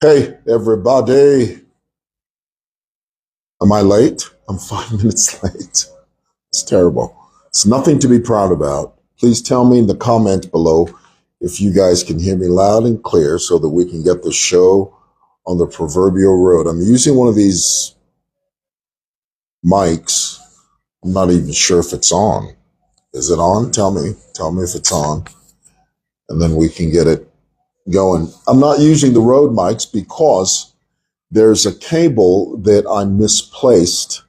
Hey, everybody. Am I late? I'm 5 minutes late. It's terrible. It's nothing to be proud about. Please tell me in the comment below if you guys can hear me loud and clear so that we can get the show on the proverbial road. I'm using one of these mics. I'm not even sure if it's on. Is it on? Tell me. Tell me if it's on. And then we can get it going. I'm not using the Rode mics because there's a cable that I misplaced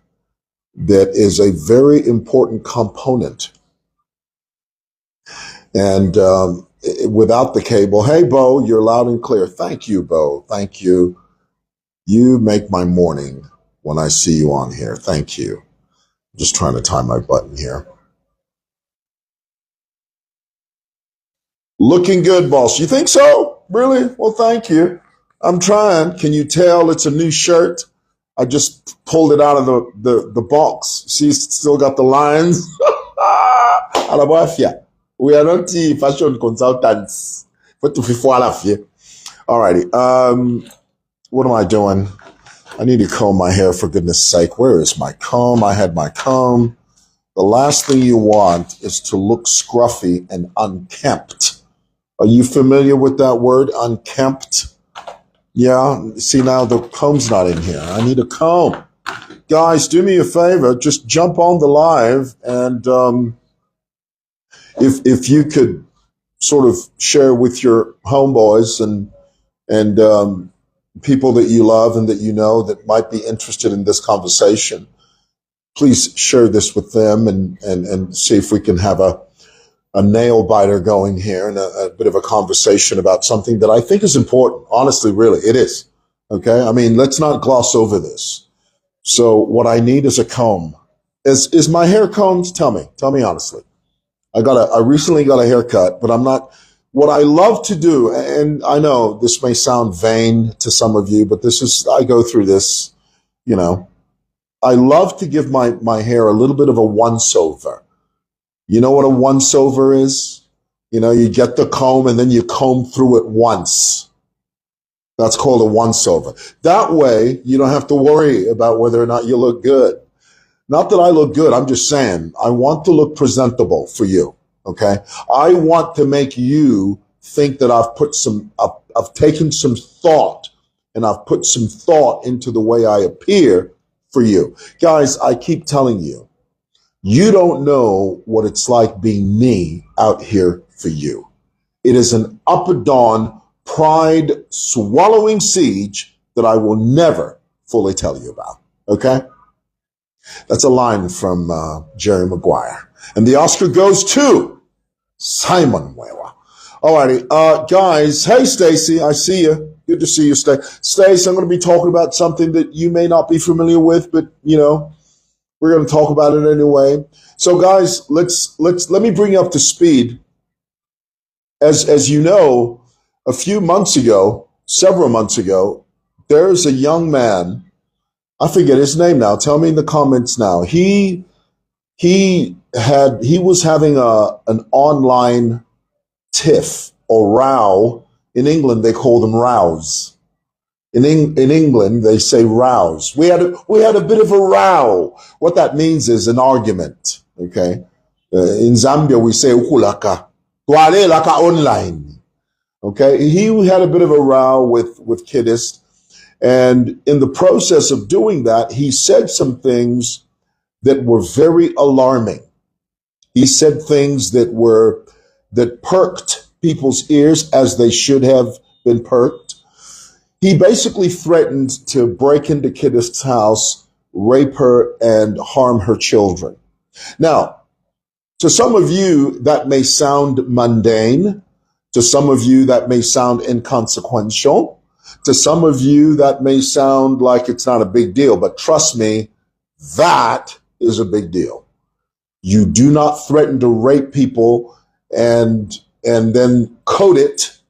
that is a very important component. And without the cable, hey, Bo, you're loud and clear. Thank you, Bo. Thank you. You make my morning when I see you on here. Thank you. I'm just trying to time my button here. Looking good, boss. You think so? Really? Well, thank you. I'm trying. Can you tell it's a new shirt? I just pulled it out of the box. She's still got the lines. Alabafia. We are not the fashion consultants. Alrighty. What am I doing? I need to comb my hair, for goodness sake. Where is my comb? I had my comb. The last thing you want is to look scruffy and unkempt. Are you familiar with that word, unkempt? Yeah, see, now the comb's not in here. I need a comb. Guys, do me a favor. Just jump on the live, and if you could sort of share with your homeboys and people that you love and that you know that might be interested in this conversation, please share this with them and see if we can have a nail biter going here and a bit of a conversation about something that I think is important. Honestly, really, it is. Okay. I mean, let's not gloss over this. So what I need is a comb. Is my hair combed? Tell me honestly. I recently got a haircut, but I'm not, what I love to do, and I know this may sound vain to some of you, but I go through this, you know, I love to give my hair a little bit of a once over. You know what a once over is? You know, you get the comb and then you comb through it once. That's called a once over. That way, you don't have to worry about whether or not you look good. Not that I look good. I'm just saying I want to look presentable for you. Okay. I want to make you think that I've taken some thought and I've put some thought into the way I appear for you. Guys, I keep telling you, you don't know what it's like being me out here for you. It is an up and down, pride swallowing siege that I will never fully tell you about. Okay? That's a line from Jerry Maguire. And the Oscar goes to Simon Mwewa. Alrighty, guys. Hey, Stacy, I see you. Good to see you, Stacy. I'm going to be talking about something that you may not be familiar with, but you know, we're going to talk about it anyway. So, guys, let me bring you up to speed. As you know, several months ago, there's a young man. I forget his name now. Tell me in the comments now. He was having an online tiff or row. In England, they call them rows. In England, they say rows. We had a bit of a row. What that means is an argument. Okay. In Zambia, we say ukulaka. Tuale laka online. Okay. He had a bit of a row with Kidist. And in the process of doing that, he said some things that were very alarming. He said things that perked people's ears as they should have been perked. He basically threatened to break into Kidist's house, rape her, and harm her children. Now, to some of you, that may sound mundane. To some of you, that may sound inconsequential. To some of you, that may sound like it's not a big deal. But trust me, that is a big deal. You do not threaten to rape people and then code it,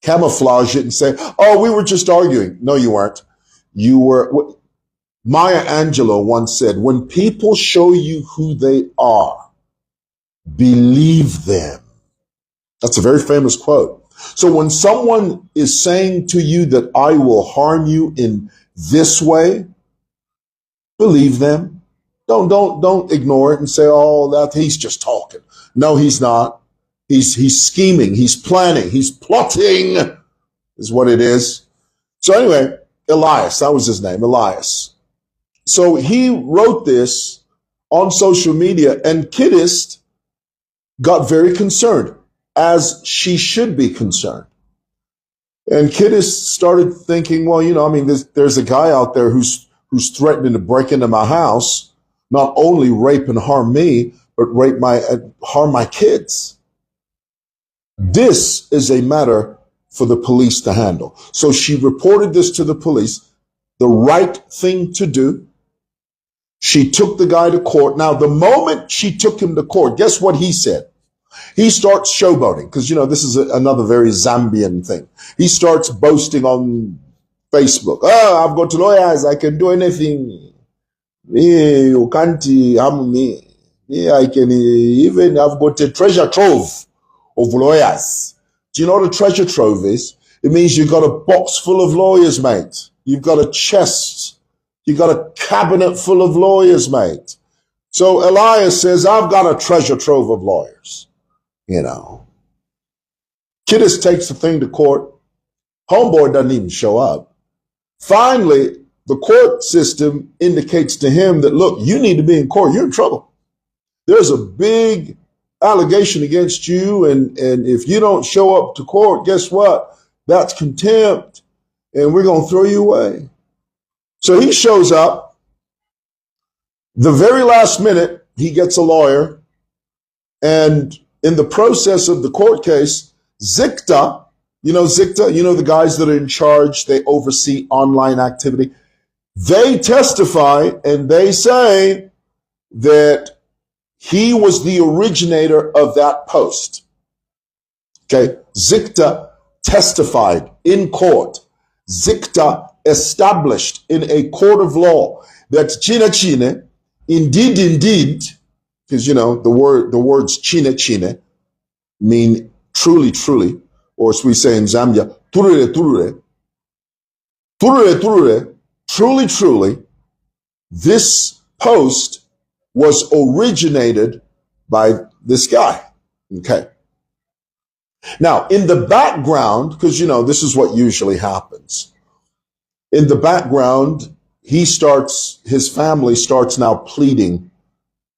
camouflage it and say, oh, we were just arguing. No, you weren't. You were. Maya Angelou once said, when people show you who they are, believe them. That's a very famous quote. So when someone is saying to you that I will harm you in this way, believe them. Don't ignore it and say, oh, that he's just talking. No, he's not. He's scheming, he's planning, he's plotting, is what it is. So anyway, Elias, that was his name, Elias. So he wrote this on social media, and Kidist got very concerned, as she should be concerned. And Kidist started thinking, well, there's a guy out there who's threatening to break into my house, not only rape and harm me, but harm my kids. This is a matter for the police to handle. So she reported this to the police, the right thing to do. She took the guy to court. Now, the moment she took him to court, guess what he said? He starts showboating, because, this is another very Zambian thing. He starts boasting on Facebook. Oh, I've got lawyers. I can do anything. You can't harm me. I've got a treasure trove of lawyers. Do you know what a treasure trove is? It means you've got a box full of lawyers, mate. You've got a chest. You've got a cabinet full of lawyers, mate. So Elias says, I've got a treasure trove of lawyers. Kidist takes the thing to court. Homeboy doesn't even show up. Finally, the court system indicates to him that, look, you need to be in court. You're in trouble. There's a big allegation against you, and if you don't show up to court, guess what? That's contempt, and we're going to throw you away. So he shows up. The very last minute, he gets a lawyer, and in the process of the court case, Zikta, the guys that are in charge, they oversee online activity. They testify, and they say that he was the originator of that post. Okay, Zikta testified in court. Zikta established in a court of law that Chine, indeed, because the words Chine mean truly, or as we say in Zambia, truly, this post was originated by this guy. Okay. Now, in the background, because this is what usually happens. In the background, his family starts now pleading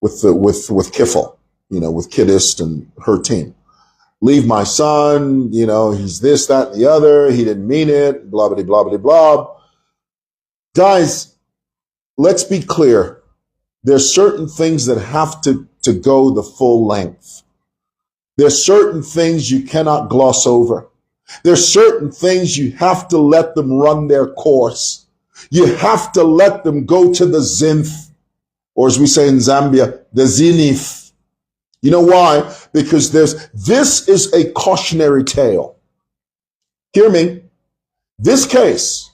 with Kifel, with Kidist and her team. Leave my son, he's this, that, and the other. He didn't mean it, blah, blah, blah, blah, blah. Guys, let's be clear. There's certain things that have to go the full length. There's certain things you cannot gloss over. There's certain things you have to let them run their course. You have to let them go to the zinth, or as we say in Zambia, the zenith. You know why? Because this is a cautionary tale. Hear me. This case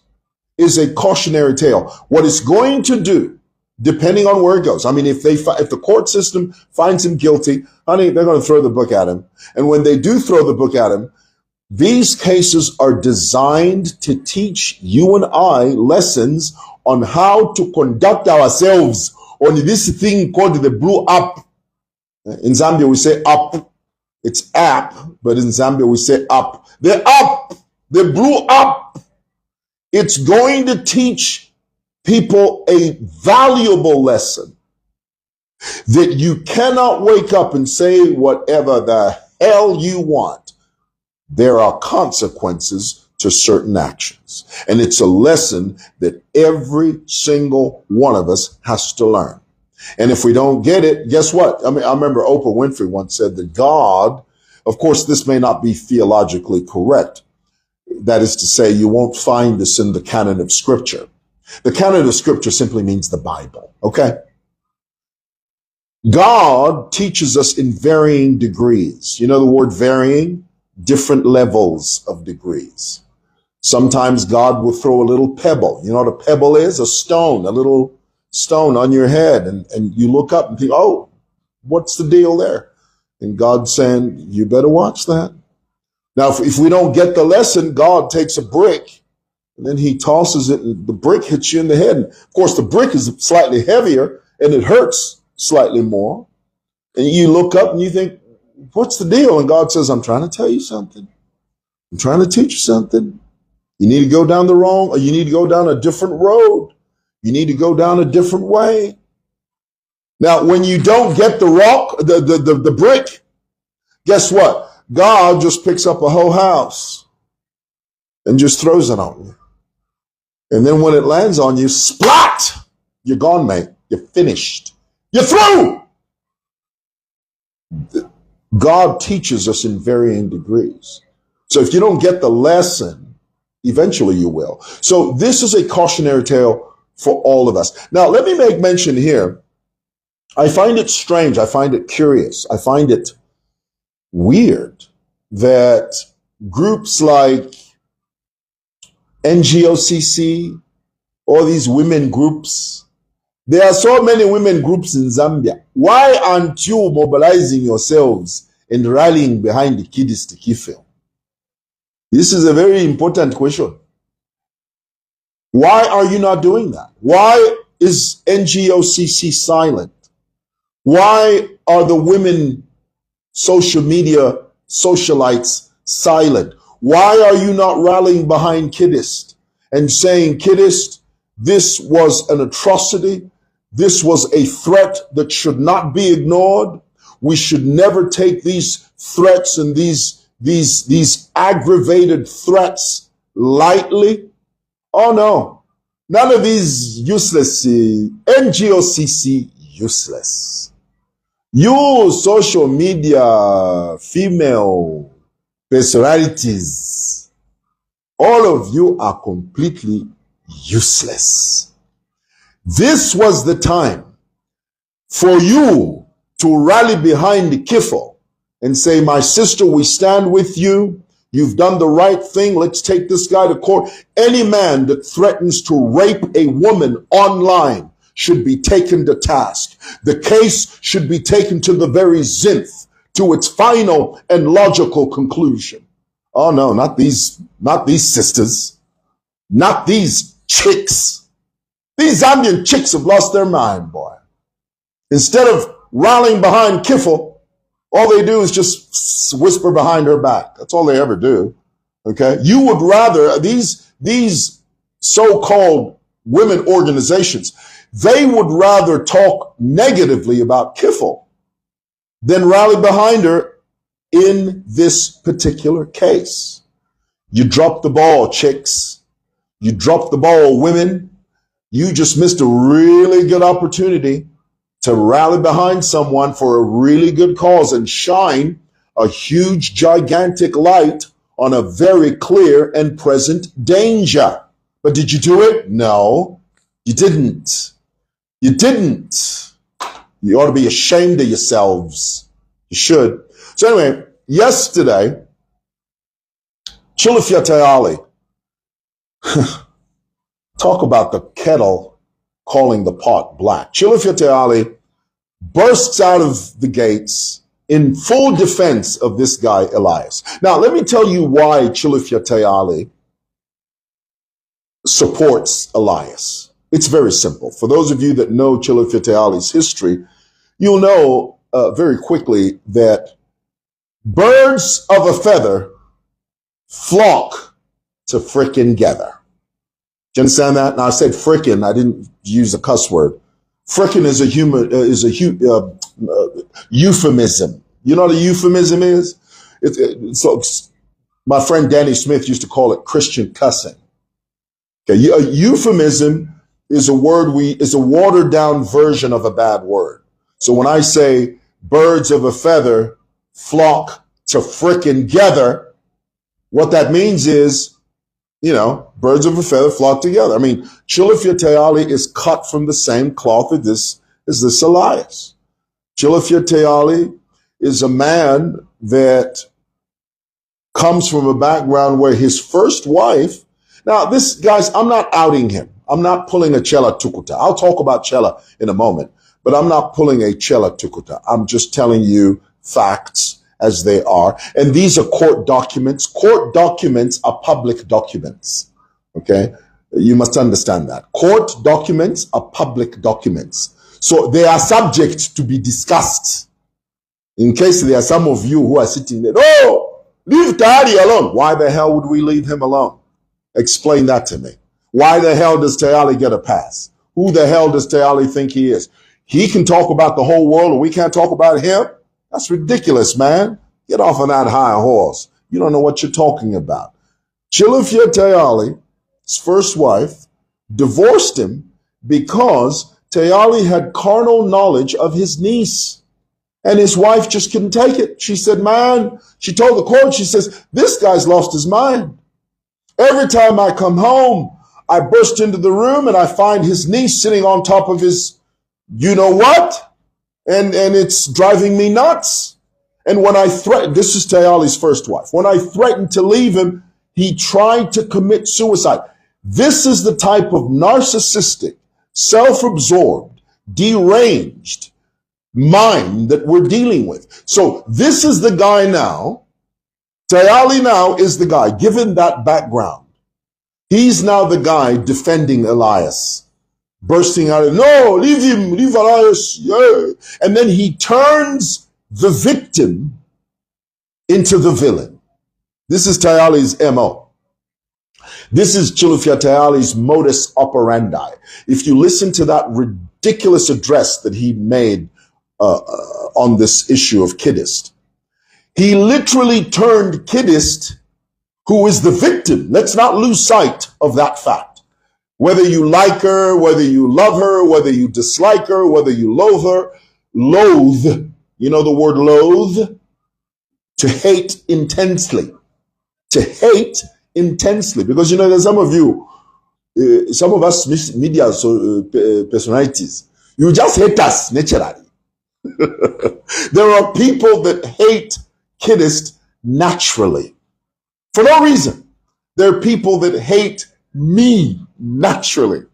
is a cautionary tale. What it's going to do, depending on where it goes. If the court system finds him guilty, honey, they're going to throw the book at him. And when they do throw the book at him, these cases are designed to teach you and I lessons on how to conduct ourselves on this thing called the blue app. In Zambia, we say up. It's app, but in Zambia, we say up. The up, the blue up. It's going to teach people a valuable lesson that you cannot wake up and say whatever the hell you want. There are consequences to certain actions. And it's a lesson that every single one of us has to learn. And if we don't get it, guess what? I remember Oprah Winfrey once said that God, of course, this may not be theologically correct. That is to say, you won't find this in the canon of Scripture. The canon of Scripture simply means the Bible, okay? God teaches us in varying degrees. You know the word varying? Different levels of degrees. Sometimes God will throw a little pebble. You know what a pebble is? A stone, a little stone on your head. And you look up and think, oh, what's the deal there? And God's saying, you better watch that. Now, if we don't get the lesson, God takes a brick and then he tosses it and the brick hits you in the head. And of course, the brick is slightly heavier and it hurts slightly more. And you look up and you think, what's the deal? And God says, I'm trying to tell you something. I'm trying to teach you something. You need to go down the wrong, or you need to go down a different road. You need to go down a different way. Now, when you don't get the rock, the brick, guess what? God just picks up a whole house and just throws it on you. And then when it lands on you, splat! You're gone, mate. You're finished. You're through! God teaches us in varying degrees. So if you don't get the lesson, eventually you will. So this is a cautionary tale for all of us. Now, let me make mention here. I find it strange. I find it curious. I find it weird that groups like NGOCC, all these women groups, there are so many women groups in Zambia. Why aren't you mobilizing yourselves and rallying behind the Kidist Kifel? This is a very important question. Why are you not doing that? Why is NGOCC silent? Why are the women social media socialites silent? Why are you not rallying behind Kidist and saying, Kidist, this was an atrocity. This was a threat that should not be ignored. We should never take these threats and these aggravated threats lightly. Oh no, none of these useless, NGOCC useless. You social media female personalities, all of you are completely useless. This was the time for you to rally behind the Kifel and say, my sister, we stand with you. You've done the right thing. Let's take this guy to court. Any man that threatens to rape a woman online should be taken to task. The case should be taken to the very zenith, to its final and logical conclusion. Oh no, not these sisters, not these chicks. These Zambian chicks have lost their mind, boy. Instead of rallying behind Kifel, all they do is just whisper behind her back. That's all they ever do. Okay? You would rather, these so-called women organizations, they would rather talk negatively about Kifel than rally behind her in this particular case. You dropped the ball, chicks. You dropped the ball, women. You just missed a really good opportunity to rally behind someone for a really good cause and shine a huge, gigantic light on a very clear and present danger. But did you do it? No, you didn't. You didn't. You ought to be ashamed of yourselves. You should. So anyway, yesterday, Chilufya Tali, talk about the kettle calling the pot black. Chilufya Tali bursts out of the gates in full defense of this guy, Elias. Now, let me tell you why Chilufya Tali supports Elias. It's very simple. For those of you that know Chilufya Tali's history, you'll know very quickly that birds of a feather flock to frickin' gather. Do you understand that? Now I said frickin', I didn't use a cuss word. Frickin' is a euphemism. You know what a euphemism is? So my friend Danny Smith used to call it Christian cussing. Okay, a euphemism is a word is a watered down version of a bad word. So when I say birds of a feather flock to frickin' gather, what that means is, you know, birds of a feather flock together. I mean, Chilufya Tali is cut from the same cloth as this Elias. Chilufya Tali is a man that comes from a background where his first wife, now this, guys, I'm not outing him. I'm not pulling a Chela Tukuta. I'll talk about Chela in a moment, but I'm not pulling a Chela Tukuta. I'm just telling you facts as they are. And these are court documents. Court documents are public documents. Okay? You must understand that. Court documents are public documents. So they are subject to be discussed. In case there are some of you who are sitting there, oh, leave Tali alone. Why the hell would we leave him alone? Explain that to me. Why the hell does Tayali get a pass? Who the hell does Tayali think he is? He can talk about the whole world and we can't talk about him? That's ridiculous, man. Get off of that high horse. You don't know what you're talking about. Chilufya Tayali, his first wife, divorced him because Tayali had carnal knowledge of his niece. And his wife just couldn't take it. She said, man, she told the court, she says, this guy's lost his mind. Every time I come home, I burst into the room and I find his niece sitting on top of his, you know what? And it's driving me nuts. And when I threatened, this is Tayali's first wife, when I threatened to leave him, he tried to commit suicide. This is the type of narcissistic, self-absorbed, deranged mind that we're dealing with. So this is the guy now. Tayali now is the guy, given that background. He's now the guy defending Elias, bursting out of, no, leave him, leave Elias, yeah. And then he turns the victim into the villain. This is Tayali's MO. This is Chilufya Tayali's modus operandi. If you listen to that ridiculous address that he made on this issue of Kidist, he literally turned Kidist, who is the victim. Let's not lose sight of that fact. Whether you like her, whether you love her, whether you dislike her, whether you loathe her, loathe, you know the word loathe? To hate intensely. To hate intensely. Because, you know, there's some of you, some of us media personalities, you just hate us naturally. There are people that hate Kidist naturally. For no reason. There are people that hate me naturally.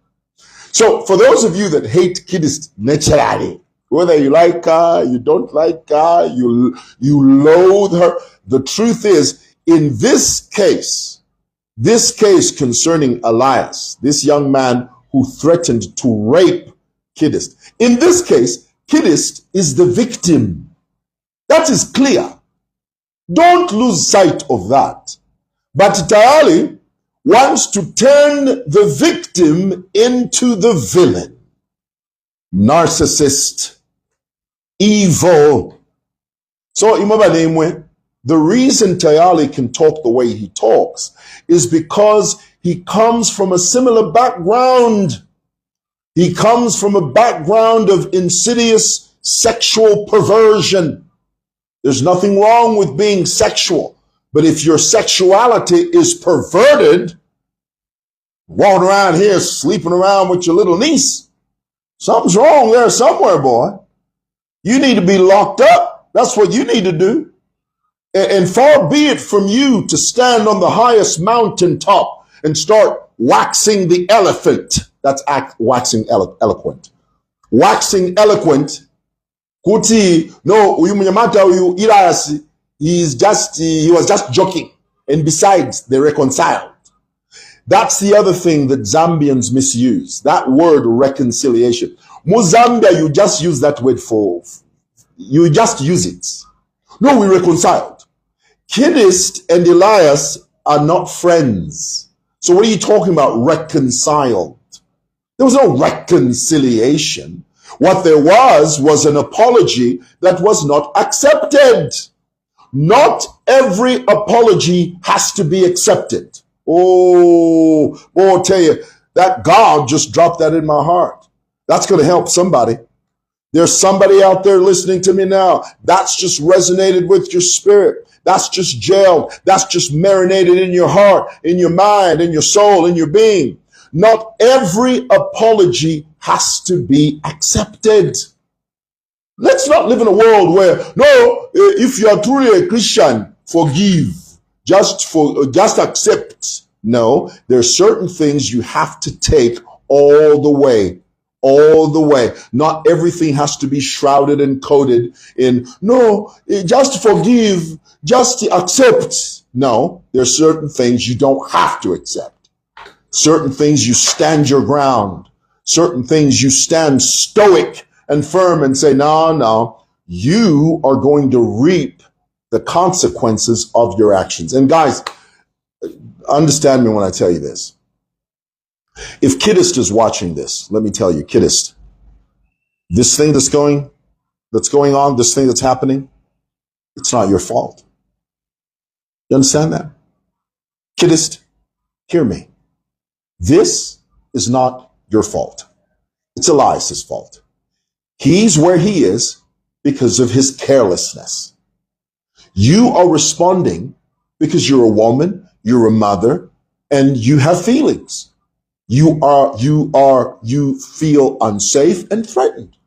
So for those of you that hate Kidist naturally, whether you like her, you don't like her, you loathe her, the truth is, in this case concerning Elias, this young man who threatened to rape Kidist, in this case, Kidist is the victim. That is clear. Don't lose sight of that. But Tali wants to turn the victim into the villain. Narcissist. Evil. So, the reason Tayali can talk the way he talks is because he comes from a similar background. He comes from a background of insidious sexual perversion. There's nothing wrong with being sexual. But if your sexuality is perverted, walking around here sleeping around with your little niece, something's wrong there somewhere, boy. You need to be locked up. That's what you need to do. And far be it from you to stand on the highest mountaintop and start waxing the elephant. That's waxing eloquent. Waxing eloquent. Kuti, no, Elias, he was just joking. And besides, they reconciled. That's the other thing that Zambians misuse. That word reconciliation. Mozambia, you just use that word you just use it. No, we reconciled. Kidist and Elias are not friends. So what are you talking about, reconciled? There was no reconciliation. What there was an apology that was not accepted. Not every apology has to be accepted. Oh, boy, I'll tell you, that God just dropped that in my heart. That's going to help somebody. There's somebody out there listening to me now. That's just resonated with your spirit. That's just gelled. That's just marinated in your heart, in your mind, in your soul, in your being. Not every apology has to be accepted. Let's not live in a world where, no, if you are truly a Christian, forgive. Just accept. No, there are certain things you have to take all the way. all the way. Not everything has to be shrouded and coded in, no, just forgive, just accept. No, there's certain things you don't have to accept. Certain things you stand your ground. Certain things you stand stoic and firm and say, no, you are going to reap the consequences of your actions. And guys, understand me when I tell you this. If Kidist is watching this, let me tell you, Kidist, this thing that's going on, this thing that's happening, it's not your fault. You understand that? Kidist, hear me. This is not your fault. It's Elias' fault. He's where he is because of his carelessness. You are responding because you're a woman, you're a mother, and you have feelings. You feel unsafe and threatened.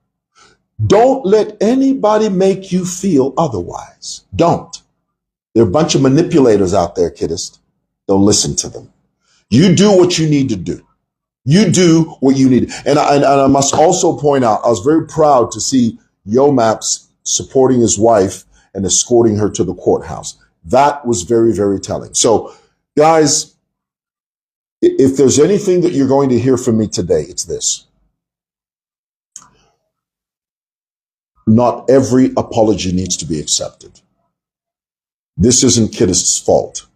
Don't let anybody make you feel otherwise. Don't. There are a bunch of manipulators out there, Kidist. Don't listen to them. You do what you need to do. You do what you need. And I must also point out, I was very proud to see Yomaps supporting his wife and escorting her to the courthouse. That was very, very telling. So, guys, if there's anything that you're going to hear from me today, it's this. Not every apology needs to be accepted. This isn't Kidist's fault.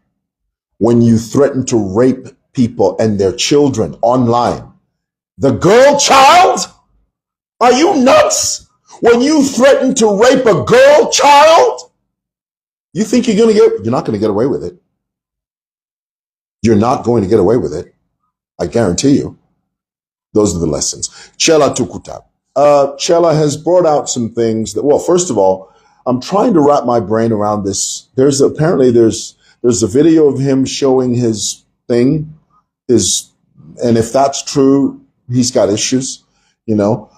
When you threaten to rape people and their children online, the girl child? Are you nuts? When you threaten to rape a girl child, you think you're not going to get away with it. You're not going to get away with it. I guarantee you. Those are the lessons. Chela Tukuta. Chela has brought out some things that, well, first of all, I'm trying to wrap my brain around this. There's a video of him showing his thing, and if that's true, he's got issues, you know.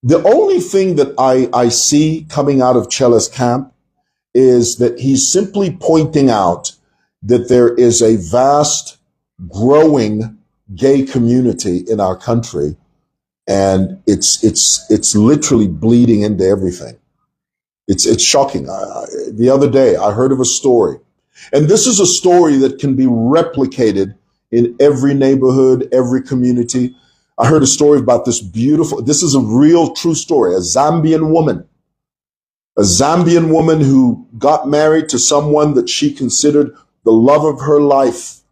The only thing that I see coming out of Chela's camp is that he's simply pointing out that there is a vast, growing gay community in our country, and it's literally bleeding into everything. It's shocking. The other day, I heard of a story, and this is a story that can be replicated in every neighborhood, every community. I heard a story about this is a real true story, a Zambian woman who got married to someone that she considered the love of her life.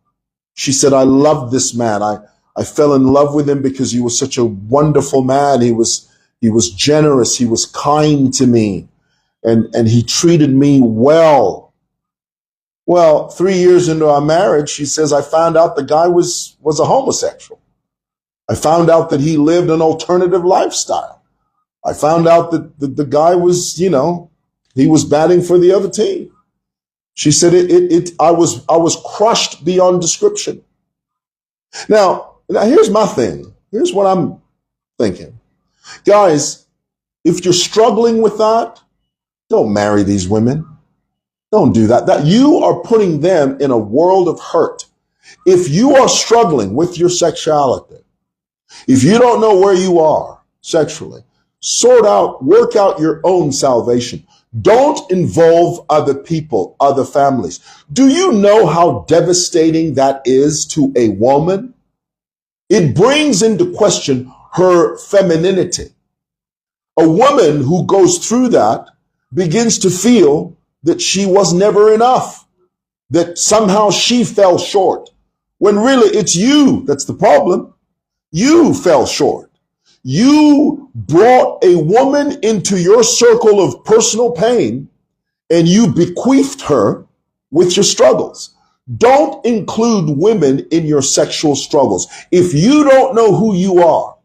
She said, I loved this man. I fell in love with him because he was such a wonderful man. He was generous. He was kind to me. And he treated me well. Well, 3 years into our marriage, she says, I found out the guy was a homosexual. I found out that he lived an alternative lifestyle. I found out that the guy was, he was batting for the other team. She said, I was crushed beyond description. Now here's my thing. Here's what I'm thinking. Guys, if you're struggling with that, don't marry these women. Don't do that. That you are putting them in a world of hurt. If you are struggling with your sexuality, if you don't know where you are sexually, work out your own salvation. Don't involve other people, other families. Do you know how devastating that is to a woman? It brings into question her femininity. A woman who goes through that begins to feel that she was never enough, that somehow she fell short, when really it's you that's the problem. You fell short. You brought a woman into your circle of personal pain, and you bequeathed her with your struggles. Don't include women in your sexual struggles. If you don't know who you are,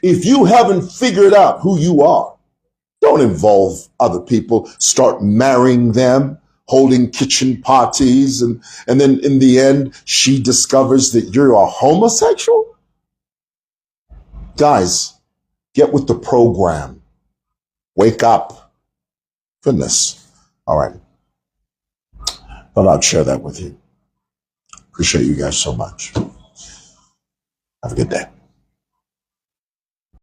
if you haven't figured out who you are, don't involve other people. Start marrying them, holding kitchen parties, and then in the end, she discovers that you're a homosexual. Guys, get with the program. Wake up. Goodness. All right. Thought I'd share that with you. Appreciate you guys so much. Have a good day.